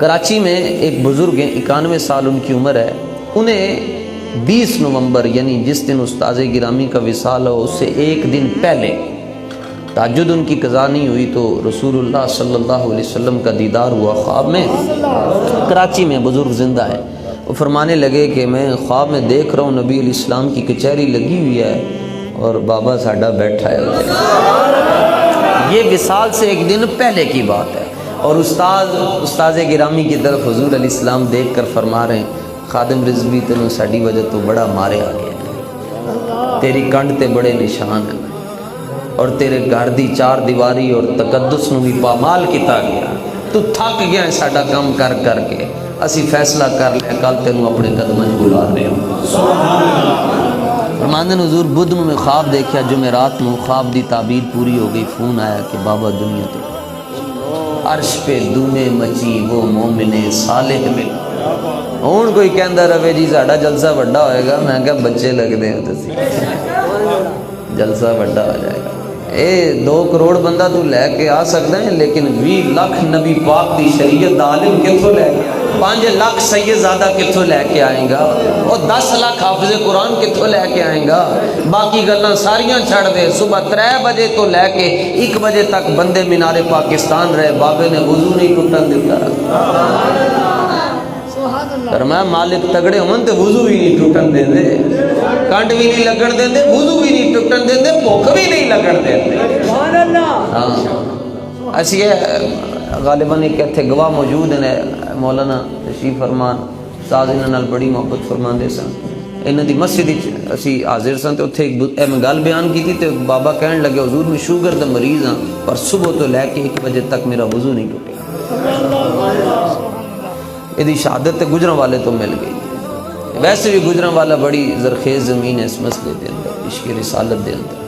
کراچی میں ایک بزرگ ہیں، 91 سال ان کی عمر ہے، انہیں 20 نومبر یعنی جس دن استاذ گرامی کا وصال ہو اس سے ایک دن پہلے تہجد ان کی قضا نہیں ہوئی تو رسول اللہ صلی اللہ علیہ وسلم کا دیدار ہوا خواب میں۔ کراچی میں بزرگ زندہ ہے، وہ فرمانے لگے کہ میں خواب میں دیکھ رہا ہوں نبی علیہ السلام کی کچہری لگی ہوئی ہے اور بابا ساڈا بیٹھا ہے۔ یہ وصال سے ایک دن پہلے کی بات ہے، اور استاذ گرامی کی طرف حضور علیہ السلام دیکھ کر فرما رہے ہیں خادم رضوی تینوں ساڈی وجہ تو بڑا مارے آ گیا، تیری کنڈ تے بڑے نشان ہیں اور تیرے گھر دی چار دیواری اور تقدس نو بھی پامال کیتا گیا، تو تھک گیا ہے ساڈا کام کر کر کے، اسی فیصلہ کر لیا کل تینوں اپنے قدموں بلا رہے ہوں۔ فرماندن حضور بدھ میں خواب دیکھا، جمعرات میں خواب دی تعبیر پوری ہو گئی، فون آیا کہ بابا دنیا تو عرش پہ دومے مچی وہ مومن صالح مل۔ ہوں کوئی کہندا رہے جی ساڈا جلسہ بڑا ہوئے گا، میں کہا بچے لگتے ہو تسی، جلسہ بڑا ہو جائے گا۔ 2 کروڑ بندہ تو لے کے آ سکتا ہے، لیکن 20 لاکھ نبی پاک دی شریعت عالم کتوں لے کے 5 لاکھ سید زادہ کتوں لے کے آئیں گا، اور 10 لاکھ حافظ قرآن کتوں لے کے آئیں گا؟ باقی گلاں ساریاں چھڑ دے، صبح 3 بجے تو لے کے 1 بجے تک بندے مینار پاکستان رہے، بابے نے وضو نہیں ٹوٹن دیتا۔ فرمایا مالک تگڑے ہون تے وضو بھی نہیں ٹوٹن دے دے، کنڈ بھی نہیں لگن دے دے، وضو بھی نہیں ٹوٹن دے دے، بھوک بھی نہیں لگن دے دے۔ ہاں اسی غالباً ایک اتنے گواہ موجود ہیں مولانا تشریف فرمان استاد، انہاں نال بڑی محبت فرماندے سن، انہاں دی مسجد وچ اسی حاضر سن تے اوتھے میں گل بیان کیتی تے بابا کہن لگے حضور میں شوگر دا مریض ہاں پر صبح تو لے کے 1 بجے تک میرا وضو نہیں ٹوٹیا۔ یہ شہادت گجران والے تو مل گئی، ویسے بھی گجران والا بڑی زرخیز زمین ہے اس مسئلے دے اندر، عشق رسالت دے اندر۔